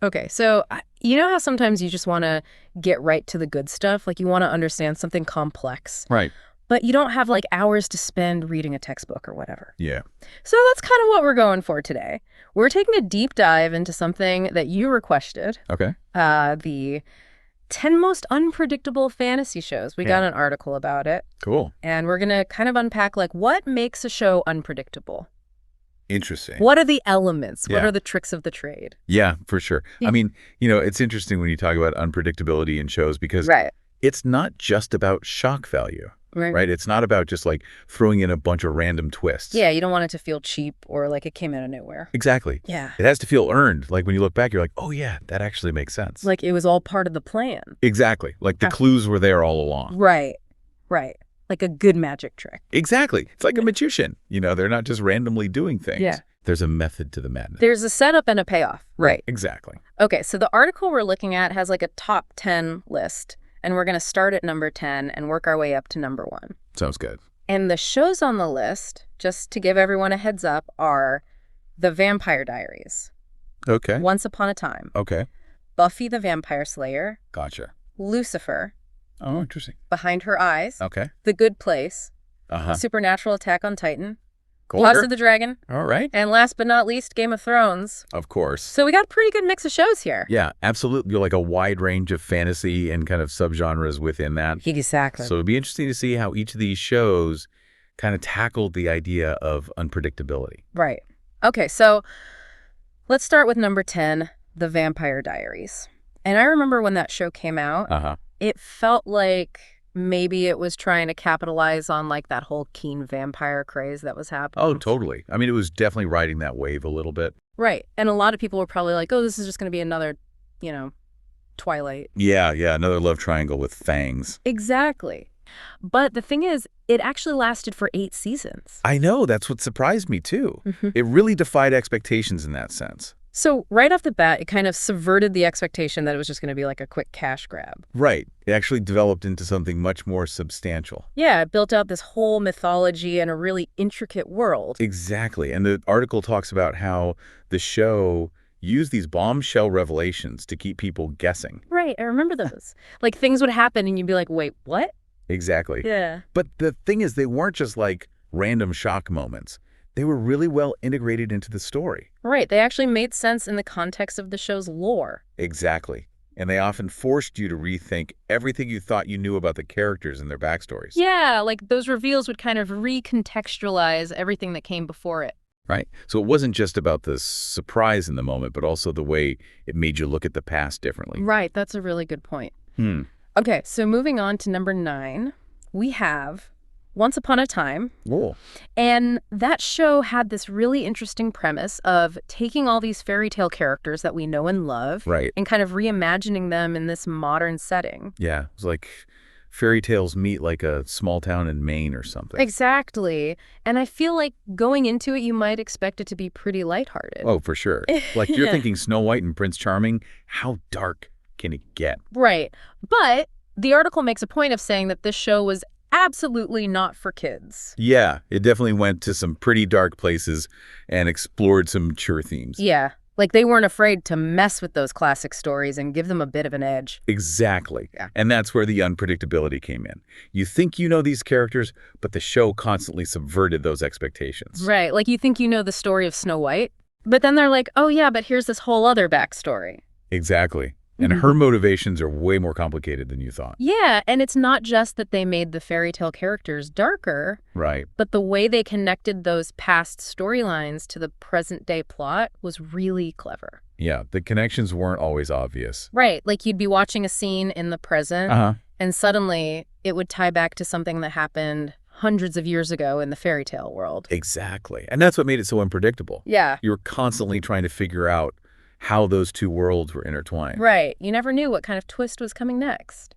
Okay, so you know how sometimes you just want to get right to the good stuff? Like you want to understand something complex, Right. but you don't have like hours to spend reading a textbook or whatever. Yeah. So that's kind of what we're going for today. We're taking a deep dive into something that you requested, Okay. the 10 most unpredictable fantasy shows. We got Yeah. an article about it, Cool. and we're going to kind of unpack like what makes a show unpredictable? Interesting. What are the elements? What Yeah. are the tricks of the trade? Yeah, for sure. Yeah. I mean, it's interesting when you talk about unpredictability in shows because Right. it's not just about shock value, Right. right? It's not about just like throwing in a bunch of random twists. Yeah, you don't want it to feel cheap or like it came out of nowhere. Exactly. Yeah. It has to feel earned. Like when you look back, you're like, oh yeah, that actually makes sense. Like it was all part of the plan. Exactly. Like the clues were there all along. Right. Right. Like a good magic trick. Exactly. It's like a magician. They're not just randomly doing things. Yeah. There's a method to the madness. There's a setup and a payoff. Right. Exactly. Okay, so the article we're looking at has like a top 10 list, and we're going to start at number 10 and work our way up to number 1. Sounds good. And the shows on the list, just to give everyone a heads up, are The Vampire Diaries, Okay. Once Upon a Time, Okay. Buffy the Vampire Slayer, Gotcha. Lucifer, Oh, interesting. Behind Her Eyes, Okay. The Good Place, Uh-huh. Supernatural Attack on Titan, Cool. House of the Dragon, All right. and last but not least, Game of Thrones. Of course. So we got a pretty good mix of shows here. Yeah, absolutely. You're like a wide range of fantasy and kind of subgenres within that. Exactly. So it'd be interesting to see how each of these shows kind of tackled the idea of unpredictability. Right. Okay, so let's start with number 10, The Vampire Diaries. And I remember when that show came out, Uh-huh. it felt like maybe it was trying to capitalize on like that whole keen vampire craze that was happening. Oh, totally. I mean, it was definitely riding that wave a little bit. Right. And a lot of people were probably like, oh, this is just going to be another, Twilight. Yeah, another love triangle with fangs. Exactly. But the thing is, it actually lasted for 8 seasons. I know, that's what surprised me too. Mhm. It really defied expectations in that sense. So right off the bat, it kind of subverted the expectation that it was just going to be like a quick cash grab. Right. It actually developed into something much more substantial. Yeah, it built out this whole mythology and a really intricate world. Exactly. And the article talks about how the show used these bombshell revelations to keep people guessing. Right, I remember those. Like things would happen and you'd be like, wait, what? Exactly. Yeah. But the thing is, they weren't just like random shock moments. They were really well integrated into the story. Right, they actually made sense in the context of the show's lore. Exactly. And they often forced you to rethink everything you thought you knew about the characters and their backstories. Yeah, like those reveals would kind of recontextualize everything that came before it. Right. So it wasn't just about the surprise in the moment, but also the way it made you look at the past differently. Right, that's a really good point. Hmm. Okay, so moving on to number 9, we have Once Upon a Time. Cool. And that show had this really interesting premise of taking all these fairy tale characters that we know and love Right. and kind of reimagining them in this modern setting. Yeah. It was like fairy tales meet like a small town in Maine or something. Exactly. And I feel like going into it, you might expect it to be pretty lighthearted. Oh, for sure. Like you're thinking Snow White and Prince Charming, how dark can it get? Right. But the article makes a point of saying that this show was absolutely not for kids. Yeah, it definitely went to some pretty dark places and explored some mature themes. Yeah. Like they weren't afraid to mess with those classic stories and give them a bit of an edge. Exactly. Yeah. And that's where the unpredictability came in. You think you know these characters, but the show constantly subverted those expectations. Right. Like you think you know the story of Snow White, but then they're like, oh yeah, but here's this whole other backstory. Exactly. And her motivations are way more complicated than you thought. Yeah, and it's not just that they made the fairy tale characters darker, Right. but the way they connected those past storylines to the present day plot was really clever. Yeah, the connections weren't always obvious. Right, like you'd be watching a scene in the present, Uh-huh. and suddenly it would tie back to something that happened hundreds of years ago in the fairy tale world. Exactly. And that's what made it so unpredictable. Yeah. You were constantly trying to figure out how those two worlds were intertwined. Right. You never knew what kind of twist was coming next.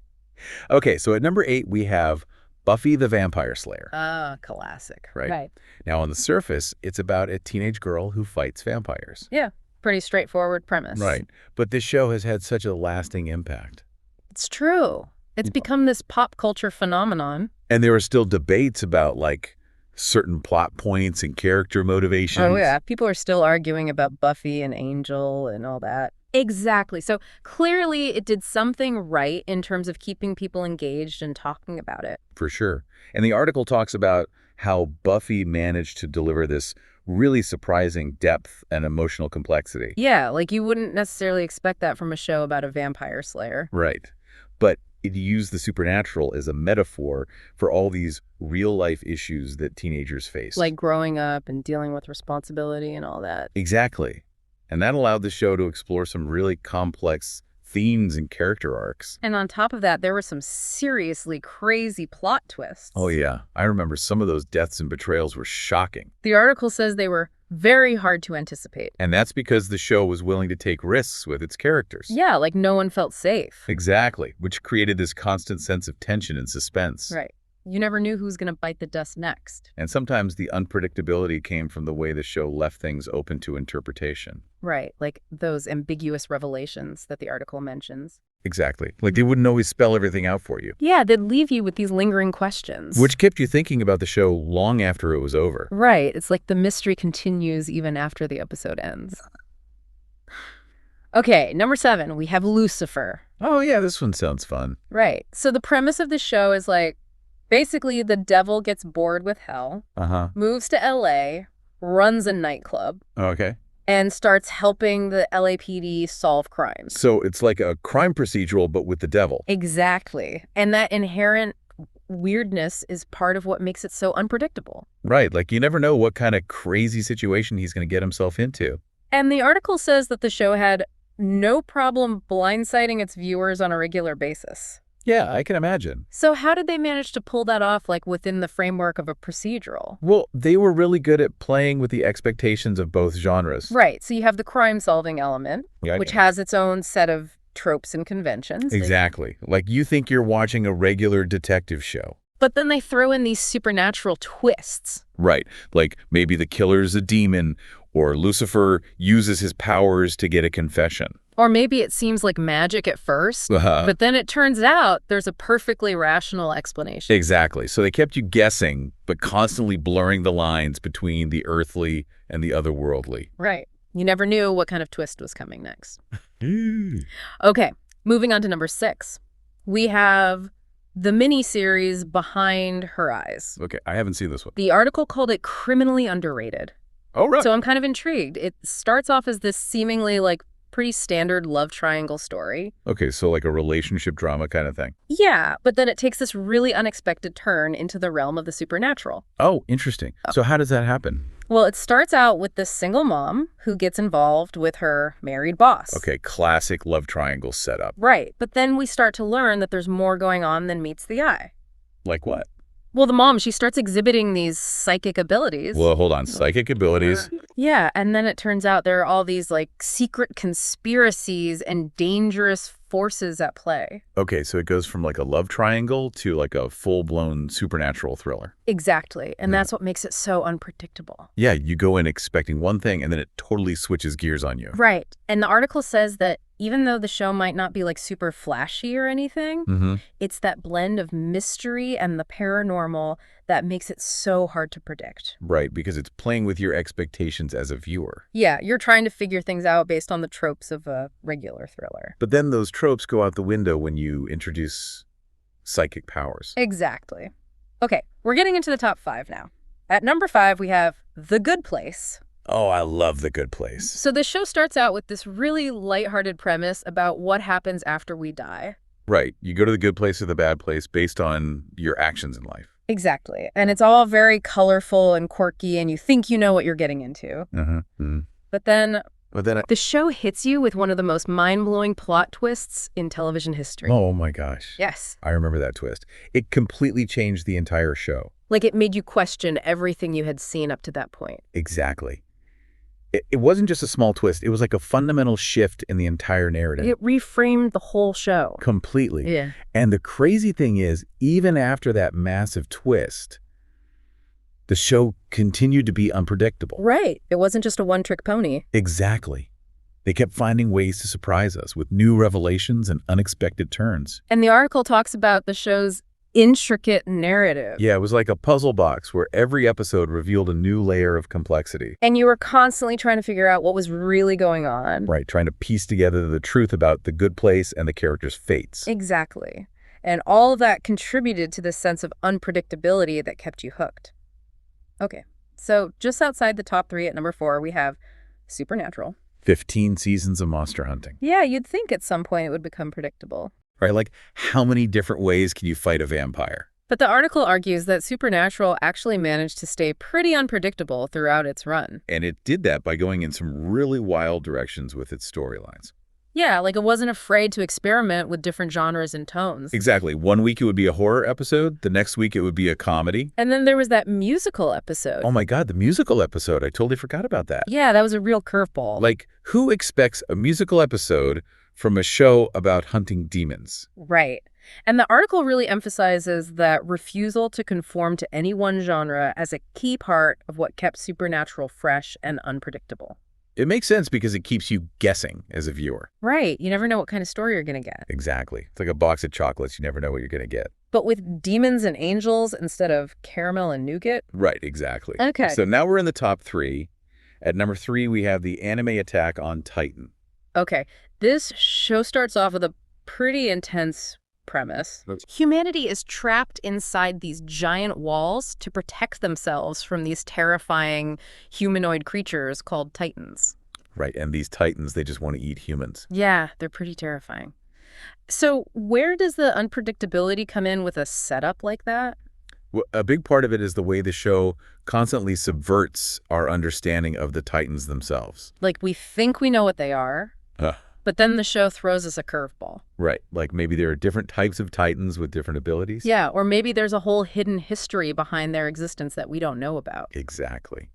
Okay, so at number 8, we have Buffy the Vampire Slayer. Ah, classic. Right. Now, on the surface, it's about a teenage girl who fights vampires. Yeah. Pretty straightforward premise. Right. But this show has had such a lasting impact. It's true. It's become this pop culture phenomenon. And there are still debates about, like, certain plot points and character motivations. Oh, yeah. People are still arguing about Buffy and Angel and all that. Exactly. So clearly it did something right in terms of keeping people engaged and talking about it. For sure. And the article talks about how Buffy managed to deliver this really surprising depth and emotional complexity. Yeah, like you wouldn't necessarily expect that from a show about a vampire slayer. Right. But it used the supernatural as a metaphor for all these real-life issues that teenagers face. Like growing up and dealing with responsibility and all that. Exactly. And that allowed the show to explore some really complex themes and character arcs. And on top of that, there were some seriously crazy plot twists. Oh, yeah. I remember some of those deaths and betrayals were shocking. The article says they were very hard to anticipate. And that's because the show was willing to take risks with its characters. Yeah, like no one felt safe. Exactly, which created this constant sense of tension and suspense. Right. You never knew who was going to bite the dust next. And sometimes the unpredictability came from the way the show left things open to interpretation. Right, like those ambiguous revelations that the article mentions. Exactly. Like they wouldn't always spell everything out for you. Yeah, they'd leave you with these lingering questions. Which kept you thinking about the show long after it was over. Right, it's like the mystery continues even after the episode ends. Okay, number 7, we have Lucifer. Oh yeah, this one sounds fun. Right, so the premise of the show is like, basically the devil gets bored with hell, moves to LA, runs a nightclub, Okay. and starts helping the LAPD solve crimes. So it's like a crime procedural, but with the devil. Exactly. And that inherent weirdness is part of what makes it so unpredictable. Right, like you never know what kind of crazy situation he's going to get himself into. And the article says that the show had no problem blindsiding its viewers on a regular basis. Yeah, I can imagine. So how did they manage to pull that off, like, within the framework of a procedural? Well, they were really good at playing with the expectations of both genres. Right, so you have the crime-solving element, Yeah, which has its own set of tropes and conventions. Exactly. Like you think you're watching a regular detective show. But then they throw in these supernatural twists. Right. Like maybe the killer's a demon, or Lucifer uses his powers to get a confession. Or maybe it seems like magic at first, but then it turns out there's a perfectly rational explanation. Exactly. So they kept you guessing, but constantly blurring the lines between the earthly and the otherworldly. Right. You never knew what kind of twist was coming next. Okay, moving on to number 6. We have the miniseries Behind Her Eyes. Okay, I haven't seen this one. The article called it criminally underrated. Oh, right. So I'm kind of intrigued. It starts off as this seemingly like pretty standard love triangle story. Okay, so like a relationship drama kind of thing. Yeah, but then it takes this really unexpected turn into the realm of the supernatural. Oh, interesting. So how does that happen? Well, it starts out with this single mom who gets involved with her married boss. Okay, classic love triangle setup. Right, but then we start to learn that there's more going on than meets the eye. Like what? Well, the mom, she starts exhibiting these psychic abilities. Well, hold on. Psychic abilities. Yeah, and then it turns out there are all these, like, secret conspiracies and dangerous forces at play. Okay, so it goes from like a love triangle to like a full-blown supernatural thriller. Exactly, and that's what makes it so unpredictable. Yeah, you go in expecting one thing and then it totally switches gears on you. Right, and the article says that even though the show might not be, like, super flashy or anything, it's that blend of mystery and the paranormal that makes it so hard to predict. Right, because it's playing with your expectations as a viewer. Yeah, you're trying to figure things out based on the tropes of a regular thriller. But then those tropes go out the window when you introduce psychic powers. Exactly. Okay, we're getting into the top 5 now. At number 5, we have The Good Place. Oh, I love The Good Place. So the show starts out with this really lighthearted premise about what happens after we die. Right, you go to the good place or the bad place based on your actions in life. Exactly. And it's all very colorful and quirky, and you think you know what you're getting into. But then the show hits you with one of the most mind-blowing plot twists in television history. Oh my gosh. Yes. I remember that twist. It completely changed the entire show. Like it made you question everything you had seen up to that point. Exactly. It wasn't just a small twist. It was like a fundamental shift in the entire narrative. It reframed the whole show. Completely. Yeah. And the crazy thing is, even after that massive twist, the show continued to be unpredictable. Right. It wasn't just a one-trick pony. Exactly. They kept finding ways to surprise us with new revelations and unexpected turns. And the article talks about the show's intricate narrative. Yeah, it was like a puzzle box where every episode revealed a new layer of complexity. And you were constantly trying to figure out what was really going on. Right, trying to piece together the truth about the good place and the characters' fates. Exactly. And all of that contributed to this sense of unpredictability that kept you hooked. Okay, so just outside the top 3 at number 4, we have Supernatural. 15 seasons of monster hunting. Yeah, you'd think at some point it would become predictable. Right, like how many different ways can you fight a vampire? But the article argues that Supernatural actually managed to stay pretty unpredictable throughout its run. And it did that by going in some really wild directions with its storylines. Yeah, like it wasn't afraid to experiment with different genres and tones. Exactly. One week it would be a horror episode. The next week it would be a comedy. And then there was that musical episode. Oh my God, the musical episode. I totally forgot about that. Yeah, that was a real curveball. Like, who expects a musical episode from a show about hunting demons? Right. And the article really emphasizes that refusal to conform to any one genre as a key part of what kept Supernatural fresh and unpredictable. It makes sense because it keeps you guessing as a viewer. Right. You never know what kind of story you're going to get. Exactly. It's like a box of chocolates. You never know what you're going to get. But with demons and angels instead of caramel and nougat? Right, exactly. Okay. So now we're in the top 3. At number 3, we have the anime Attack on Titan. Okay. This show starts off with a pretty intense premise. Humanity is trapped inside these giant walls to protect themselves from these terrifying humanoid creatures called Titans. Right, and these Titans, they just want to eat humans. Yeah, they're pretty terrifying. So where does the unpredictability come in with a setup like that? Well, a big part of it is the way the show constantly subverts our understanding of the Titans themselves. Like we think we know what they are, but then the show throws us a curveball. Right. Like maybe there are different types of Titans with different abilities. Yeah, or maybe there's a whole hidden history behind their existence that we don't know about. Exactly.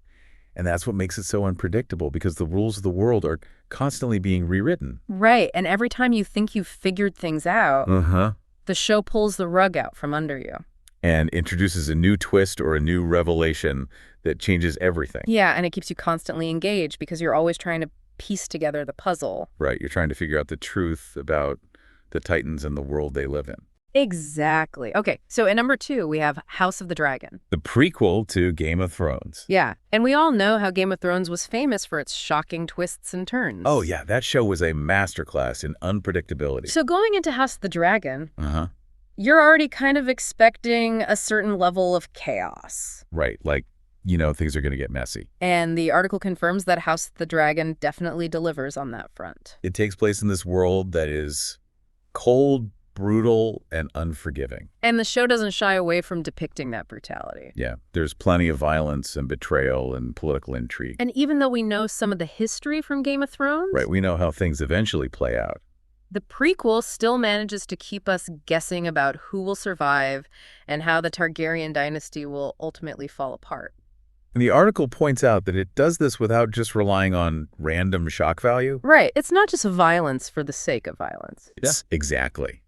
And that's what makes it so unpredictable, because the rules of the world are constantly being rewritten. Right. And every time you think you've figured things out, the show pulls the rug out from under you. And introduces a new twist or a new revelation that changes everything. Yeah, and it keeps you constantly engaged because you're always trying to piece together the puzzle. Right. You're trying to figure out the truth about the Titans and the world they live in. Exactly. Okay, so at number 2, we have House of the Dragon. The prequel to Game of Thrones. Yeah, and we all know how Game of Thrones was famous for its shocking twists and turns. Oh, yeah, that show was a masterclass in unpredictability. So going into House of the Dragon, you're already kind of expecting a certain level of chaos. Right, like, you know, things are going to get messy. And the article confirms that House of the Dragon definitely delivers on that front. It takes place in this world that is cold, brutal, and unforgiving. And the show doesn't shy away from depicting that brutality. Yeah, there's plenty of violence and betrayal and political intrigue. And even though we know some of the history from Game of Thrones, right, we know how things eventually play out. The prequel still manages to keep us guessing about who will survive and how the Targaryen dynasty will ultimately fall apart. And the article points out that it does this without just relying on random shock value. Right. It's not just violence for the sake of violence. Yes, exactly.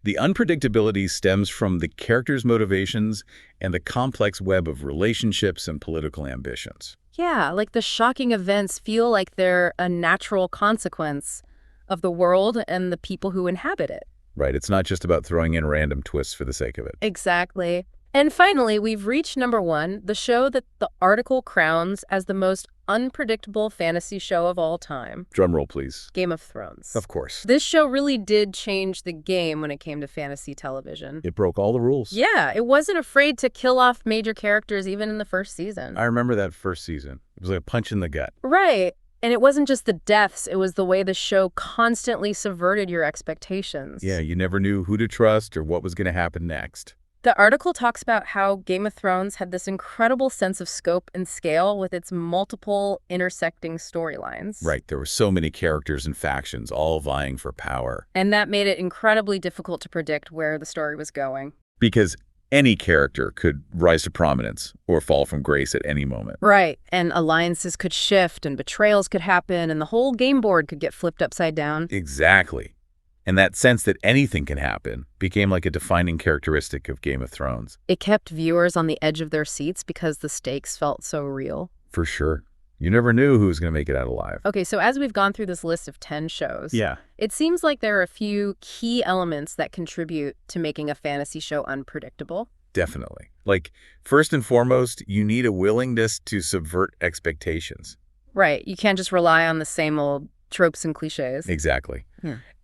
The unpredictability stems from the characters' motivations and the complex web of relationships and political ambitions. Yeah, like the shocking events feel like they're a natural consequence of the world and the people who inhabit it. Right. It's not just about throwing in random twists for the sake of it. Exactly. And finally, we've reached number 1, the show that the article crowns as the most unpredictable fantasy show of all time. Drum roll, please. Game of Thrones. Of course. This show really did change the game when it came to fantasy television. It broke all the rules. Yeah, it wasn't afraid to kill off major characters even in the first season. I remember that first season. It was like a punch in the gut. Right. And it wasn't just the deaths, it was the way the show constantly subverted your expectations. Yeah, you never knew who to trust or what was going to happen next. The article talks about how Game of Thrones had this incredible sense of scope and scale with its multiple intersecting storylines. Right, there were so many characters and factions all vying for power. And that made it incredibly difficult to predict where the story was going. Because any character could rise to prominence or fall from grace at any moment. Right, and alliances could shift and betrayals could happen and the whole game board could get flipped upside down. Exactly. And that sense that anything can happen became like a defining characteristic of Game of Thrones. It kept viewers on the edge of their seats because the stakes felt so real. For sure. You never knew who was going to make it out alive. Okay, so as we've gone through this list of 10 shows, it seems like there are a few key elements that contribute to making a fantasy show unpredictable. Definitely. Like, first and foremost, you need a willingness to subvert expectations. Right. You can't just rely on the same old tropes and cliches. Exactly.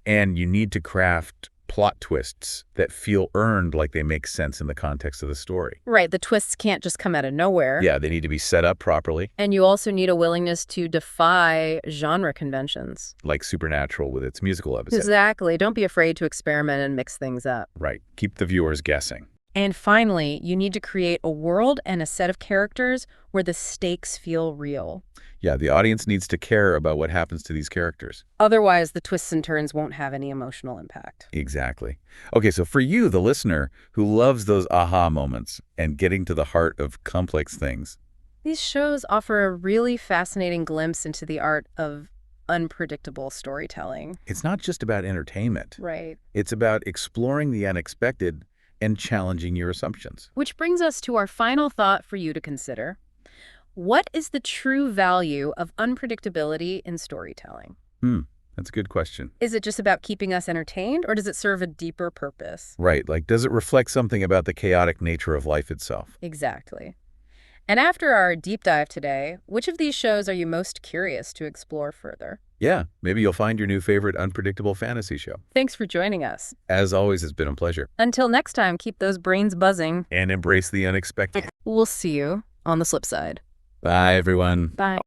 And you need to craft plot twists that feel earned, like they make sense in the context of the story. Right. The twists can't just come out of nowhere. Yeah, they need to be set up properly. And you also need a willingness to defy genre conventions. Like Supernatural with its musical episode. Exactly. Don't be afraid to experiment and mix things up. Right. Keep the viewers guessing. And finally, you need to create a world and a set of characters where the stakes feel real. Yeah, the audience needs to care about what happens to these characters. Otherwise, the twists and turns won't have any emotional impact. Exactly. Okay, so for you, the listener, who loves those aha moments and getting to the heart of complex things, these shows offer a really fascinating glimpse into the art of unpredictable storytelling. It's not just about entertainment. Right. It's about exploring the unexpected and challenging your assumptions. Which brings us to our final thought for you to consider. What is the true value of unpredictability in storytelling? That's a good question. Is it just about keeping us entertained, or does it serve a deeper purpose? Right. Like, does it reflect something about the chaotic nature of life itself? Exactly. And after our deep dive today, which of these shows are you most curious to explore further? Yeah, maybe you'll find your new favorite unpredictable fantasy show. Thanks for joining us. As always, it's been a pleasure. Until next time, keep those brains buzzing. And embrace the unexpected. We'll see you on the flip side. Bye, everyone. Bye.